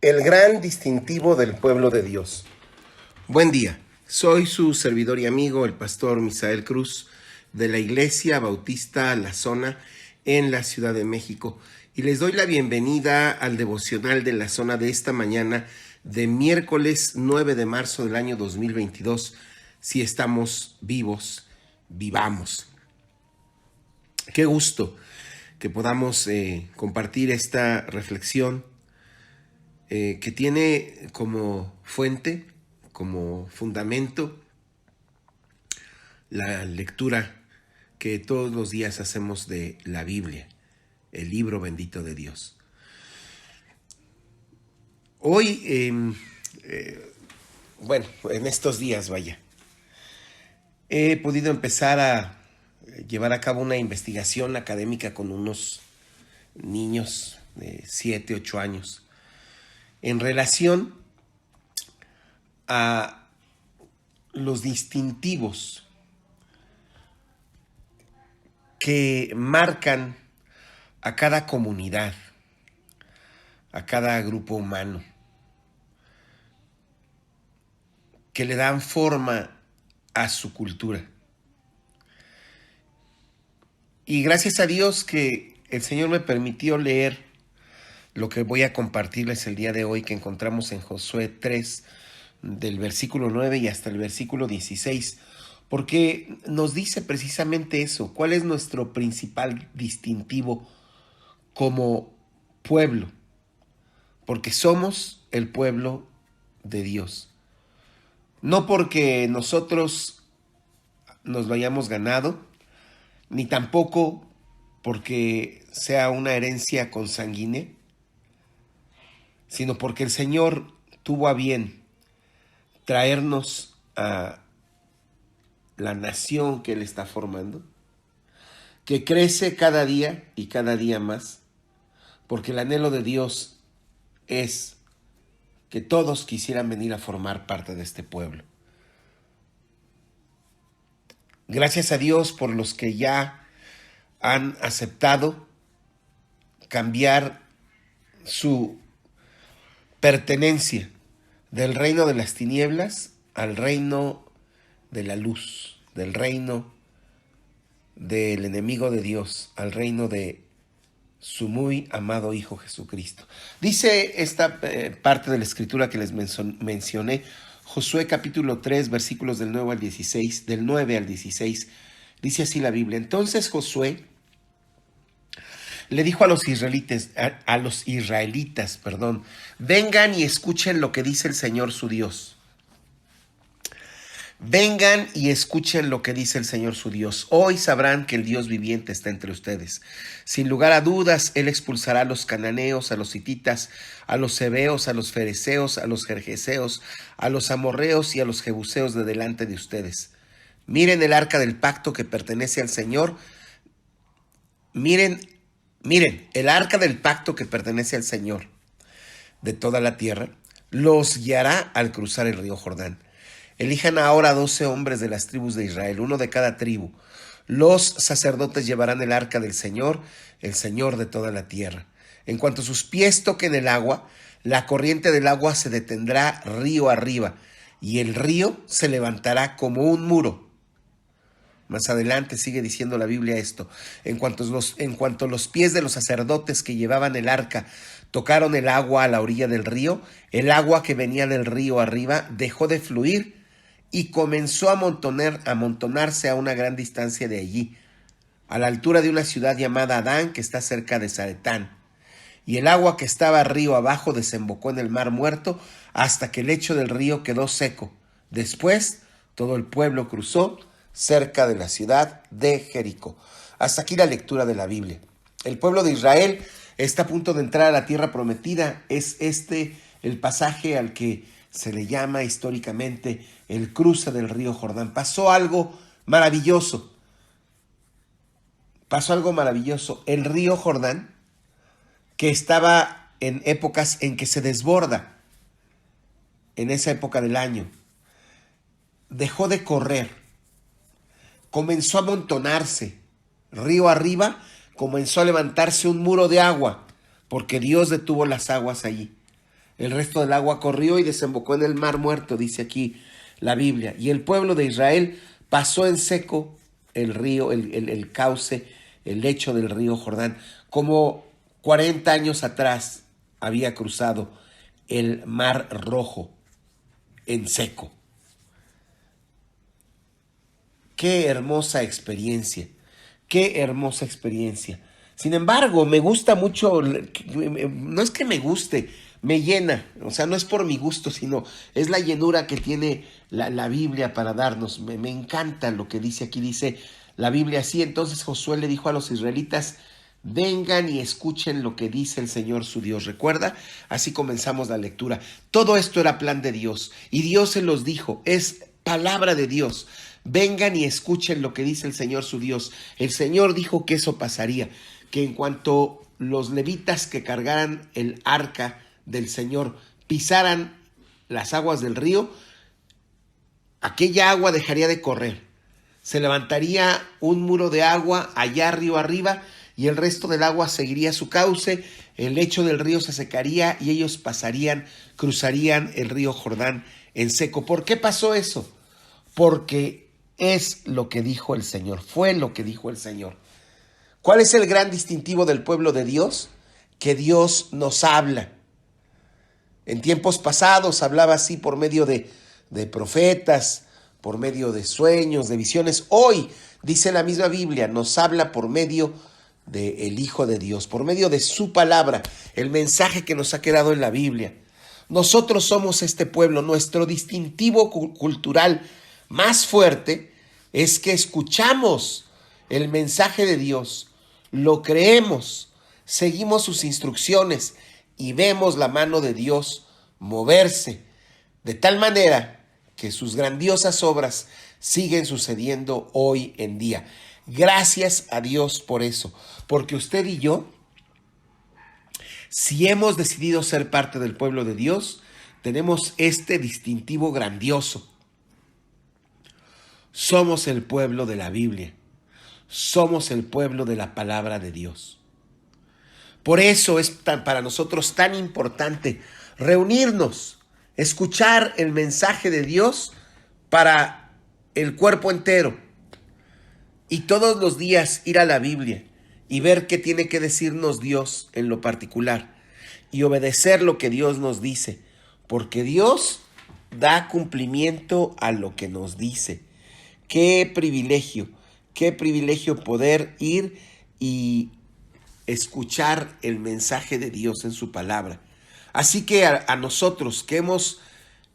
El gran distintivo del pueblo de Dios. Buen día, soy su servidor y amigo, el pastor Misael Cruz, de la Iglesia Bautista La Zona en la Ciudad de México, y les doy la bienvenida al devocional de La Zona de esta mañana de miércoles 9 de marzo del año 2022. Si estamos vivos, vivamos. Qué gusto que podamos compartir esta reflexión que tiene como fuente, como fundamento, la lectura que todos los días hacemos de la Biblia, el libro bendito de Dios. Hoy, en estos días, he podido empezar a llevar a cabo una investigación académica con unos niños de 7, 8 años en relación a los distintivos que marcan a cada comunidad, a cada grupo humano, que le dan forma a su cultura. Y gracias a Dios que el Señor me permitió leer lo que voy a compartirles el día de hoy, que encontramos en Josué 3, del versículo 9 y hasta el versículo 16, porque nos dice precisamente eso, cuál es nuestro principal distintivo como pueblo, porque somos el pueblo de Dios. No porque nosotros nos lo hayamos ganado, ni tampoco porque sea una herencia consanguínea, sino porque el Señor tuvo a bien traernos a la nación que Él está formando, que crece cada día y cada día más, porque el anhelo de Dios es que todos quisieran venir a formar parte de este pueblo. Gracias a Dios por los que ya han aceptado cambiar su pertenencia del reino de las tinieblas al reino de la luz, del reino del enemigo de Dios, al reino de su muy amado Hijo Jesucristo. Dice esta parte de la escritura que les mencioné, Josué capítulo 3, versículos del 9 al 16, del 9 al 16, dice así la Biblia. Entonces Josué le dijo a los israelitas, vengan y escuchen lo que dice el Señor su Dios. Vengan y escuchen lo que dice el Señor su Dios. Hoy sabrán que el Dios viviente está entre ustedes. Sin lugar a dudas, Él expulsará a los cananeos, a los hititas, a los heveos, a los fereceos, a los gergeseos, a los amorreos y a los jebuseos de delante de ustedes. Miren el arca del pacto que pertenece al Señor. Miren, el arca del pacto que pertenece al Señor de toda la tierra los guiará al cruzar el río Jordán. Elijan ahora 12 hombres de las tribus de Israel, uno de cada tribu. Los sacerdotes llevarán el arca del Señor, el Señor de toda la tierra. En cuanto sus pies toquen el agua, la corriente del agua se detendrá río arriba, y el río se levantará como un muro. Más adelante sigue diciendo la Biblia esto. En cuanto los pies de los sacerdotes que llevaban el arca tocaron el agua a la orilla del río, el agua que venía del río arriba dejó de fluir y comenzó a amontonarse a una gran distancia de allí, a la altura de una ciudad llamada Adán, que está cerca de Zaretán. Y el agua que estaba río abajo desembocó en el mar muerto hasta que el lecho del río quedó seco. Después todo el pueblo cruzó cerca de la ciudad de Jericó. Hasta aquí la lectura de la Biblia. El pueblo de Israel está a punto de entrar a la tierra prometida. Es el pasaje al que se le llama históricamente el cruce del río Jordán. Pasó algo maravilloso. El río Jordán, que estaba en épocas en que se desborda, en esa época del año, dejó de correr. Comenzó a amontonarse. Río arriba comenzó a levantarse un muro de agua, porque Dios detuvo las aguas allí. El resto del agua corrió y desembocó en el mar muerto, dice aquí la Biblia. Y el pueblo de Israel pasó en seco el río, el cauce, el lecho del río Jordán, como 40 años atrás había cruzado el mar rojo en seco. Qué hermosa experiencia, qué hermosa experiencia. Sin embargo, me gusta mucho, no es que me guste, me llena, o sea, no es por mi gusto, sino es la llenura que tiene la Biblia para darnos. Me encanta lo que dice aquí, dice la Biblia así. Entonces Josué le dijo a los israelitas: vengan y escuchen lo que dice el Señor su Dios. ¿Recuerda? Así comenzamos la lectura. Todo esto era plan de Dios y Dios se los dijo, es palabra de Dios. Vengan y escuchen lo que dice el Señor su Dios. El Señor dijo que eso pasaría, que en cuanto los levitas que cargaran el arca del Señor pisaran las aguas del río, aquella agua dejaría de correr. Se levantaría un muro de agua allá río arriba y el resto del agua seguiría su cauce, el lecho del río se secaría y ellos pasarían, cruzarían el río Jordán en seco. ¿Por qué pasó eso? Porque es lo que dijo el Señor, fue lo que dijo el Señor. ¿Cuál es el gran distintivo del pueblo de Dios? Que Dios nos habla. En tiempos pasados hablaba así por medio de profetas, por medio de sueños, de visiones. Hoy, dice la misma Biblia, nos habla por medio del Hijo de Dios, por medio de su palabra, el mensaje que nos ha quedado en la Biblia. Nosotros somos este pueblo, nuestro distintivo cultural más fuerte es que escuchamos el mensaje de Dios, lo creemos, seguimos sus instrucciones y vemos la mano de Dios moverse de tal manera que sus grandiosas obras siguen sucediendo hoy en día. Gracias a Dios por eso, porque usted y yo, si hemos decidido ser parte del pueblo de Dios, tenemos este distintivo grandioso. Somos el pueblo de la Biblia. Somos el pueblo de la palabra de Dios. Por eso es para nosotros tan importante reunirnos, escuchar el mensaje de Dios para el cuerpo entero y todos los días ir a la Biblia y ver qué tiene que decirnos Dios en lo particular y obedecer lo que Dios nos dice, porque Dios da cumplimiento a lo que nos dice. Qué privilegio poder ir y escuchar el mensaje de Dios en su palabra. Así que a nosotros que hemos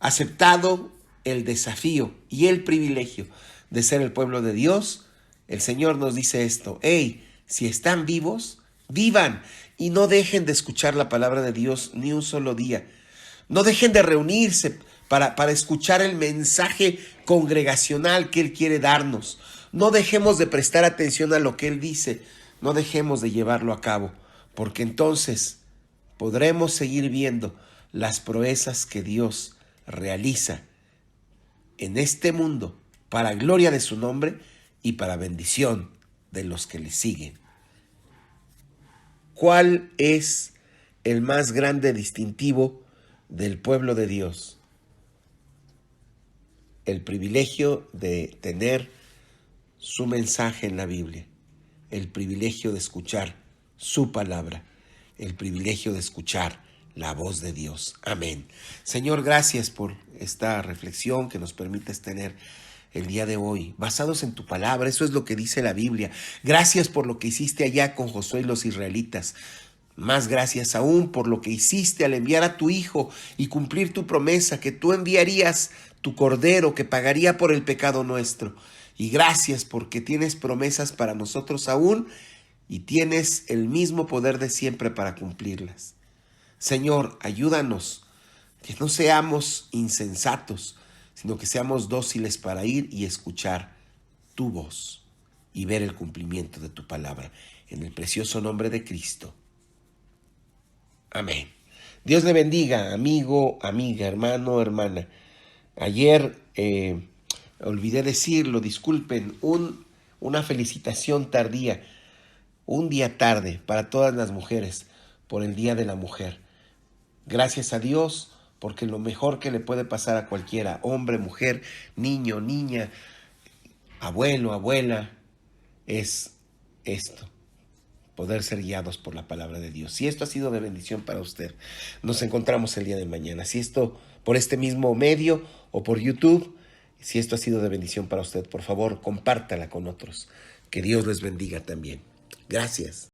aceptado el desafío y el privilegio de ser el pueblo de Dios, el Señor nos dice esto: hey, si están vivos, vivan y no dejen de escuchar la palabra de Dios ni un solo día. No dejen de reunirse para escuchar el mensaje congregacional que Él quiere darnos. No dejemos de prestar atención a lo que Él dice. No dejemos de llevarlo a cabo, porque entonces podremos seguir viendo las proezas que Dios realiza en este mundo para gloria de su nombre y para bendición de los que le siguen. ¿Cuál es el más grande distintivo del pueblo de Dios? El privilegio de tener su mensaje en la Biblia, el privilegio de escuchar su palabra, el privilegio de escuchar la voz de Dios. Amén. Señor, gracias por esta reflexión que nos permites tener el día de hoy, basados en tu palabra. Eso es lo que dice la Biblia. Gracias por lo que hiciste allá con Josué y los israelitas. Más gracias aún por lo que hiciste al enviar a tu Hijo y cumplir tu promesa que tú enviarías tu Cordero que pagaría por el pecado nuestro. Y gracias porque tienes promesas para nosotros aún y tienes el mismo poder de siempre para cumplirlas. Señor, ayúdanos, que no seamos insensatos, sino que seamos dóciles para ir y escuchar tu voz y ver el cumplimiento de tu palabra. En el precioso nombre de Cristo. Amén. Dios le bendiga, amigo, amiga, hermano, hermana. Ayer olvidé decirlo, disculpen, una felicitación tardía, un día tarde para todas las mujeres por el Día de la Mujer. Gracias a Dios, porque lo mejor que le puede pasar a cualquiera, hombre, mujer, niño, niña, abuelo, abuela, es esto, poder ser guiados por la palabra de Dios. Si esto ha sido de bendición para usted, nos encontramos el día de mañana. Si esto por este mismo medio o por YouTube, si esto ha sido de bendición para usted, por favor, compártala con otros. Que Dios les bendiga también. Gracias.